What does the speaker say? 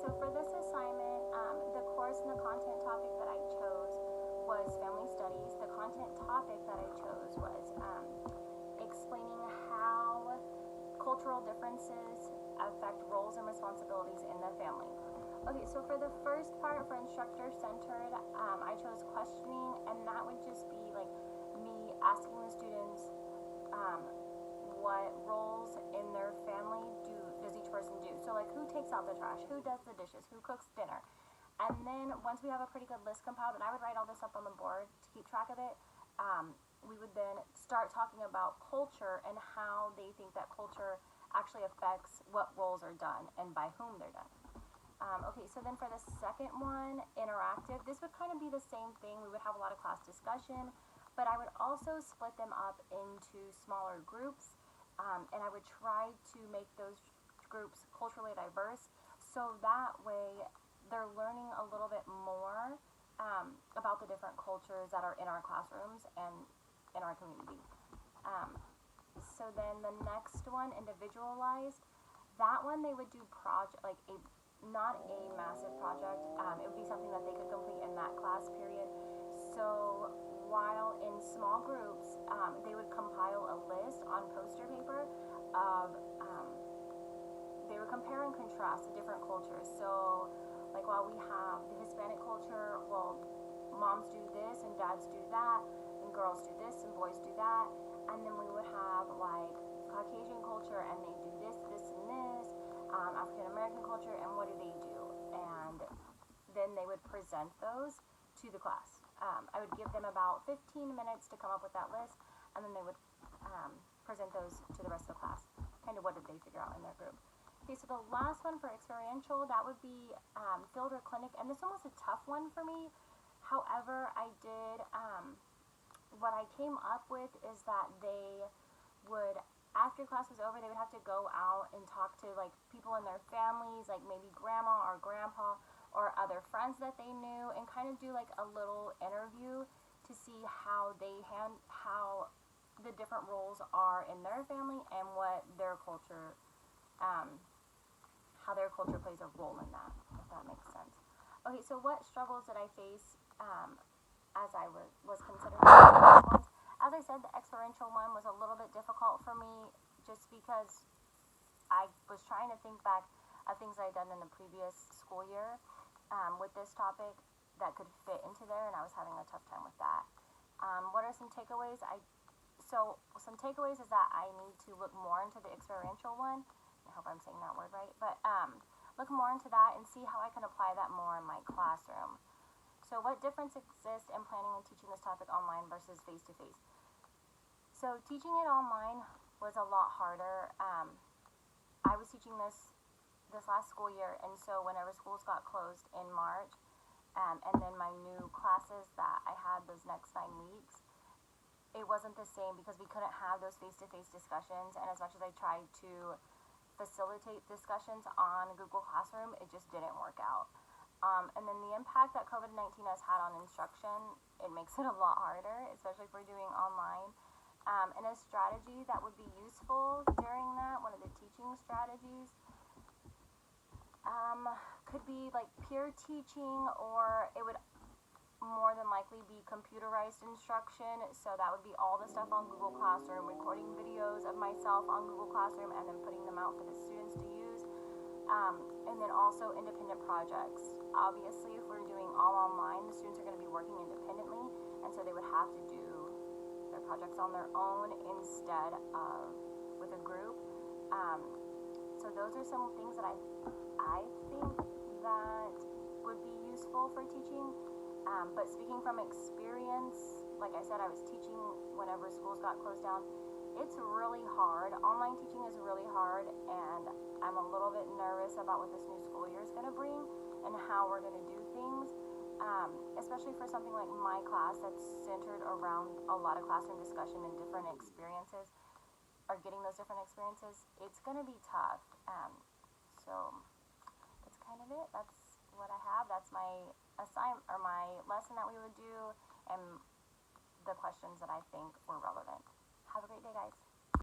so for this assignment, the course and the content topic that I chose was family studies. The content topic that I chose was explaining how cultural differences affect roles and responsibilities in the family. Okay, so for the first part, for instructor-centered, I chose questioning, and that would just be like me asking the students what roles in their family does each person do. So like, who takes out the trash, who does the dishes, who cooks dinner. And then once we have a pretty good list compiled, and I would write all this up on the board to keep track of it, we would then start talking about culture and how they think that culture actually affects what roles are done and by whom they're done. Okay, so then for the second one, interactive, this would kind of be the same thing. We would have a lot of class discussion, but I would also split them up into smaller groups, and I would try to make those groups culturally diverse, so that way they're learning a little bit more about the different cultures that are in our classrooms and in our community. So then the next one, individualized, that one they would do not a massive project. It would be something that they could complete in that class period. So while in small groups, they would compile a list on poster paper of, they would compare and contrast the different cultures. So like, while we have the Hispanic culture, well, moms do this and dads do that, and girls do this and boys do that. And then we would have like Caucasian culture, and they do this, this, and this. African American culture, and what do they do? And then they would present those to the class. I would give them about 15 minutes to come up with that list, and then they would present those to the rest of the class. Kind of what did they figure out in their group. Okay, so the last one for experiential, that would be field or clinic, and this one was a tough one for me. However, what I came up with is that they would, after class was over, they would have to go out and talk to like people in their families, like maybe grandma or grandpa or other friends that they knew, and kind of do like a little interview to see how the different roles are in their family and what their culture, how their culture plays a role in that, if that makes sense. Okay, so what struggles did I face as I was considering the ones? As I said, the experiential one was a little bit difficult for me just because I was trying to think back of things I had done in the previous school year with this topic that could fit into there, and I was having a tough time with that. What are some takeaways? So some takeaways is that I need to look more into the experiential one. I hope I'm saying that word right, but look more into that and see how I can apply that more in my classroom. So what difference exists in planning and teaching this topic online versus face-to-face? So teaching it online was a lot harder. I was teaching this last school year, and so whenever schools got closed in March, and then my new classes that I had those next 9 weeks, it wasn't the same because we couldn't have those face-to-face discussions, and as much as I tried to facilitate discussions on Google Classroom, it just didn't work out. And then the impact that COVID-19 has had on instruction, it makes it a lot harder, especially if we're doing online. And a strategy that would be useful during that, one of the teaching strategies, could be like peer teaching, or it would more than likely be computerized instruction. So that would be all the stuff on Google Classroom, recording videos of myself on Google Classroom and then putting them out for the students to use. And then also independent projects. Obviously, if we're doing all online, the students are going to be working independently, and so they would have to do their projects on their own instead of with a group. So those are some things that I think that would be useful for teaching. But speaking from experience, like I said, I was teaching whenever schools got closed down. It's really hard. Online teaching is really hard, and I'm a little bit nervous about what this new school year is going to bring and how we're going to do things, especially for something like my class that's centered around a lot of classroom discussion and different experiences, or getting those different experiences. It's going to be tough. So that's kind of it. That's what I have. That's my assignment or my lesson that we would do, and the questions that I think were relevant. Have a great day, guys.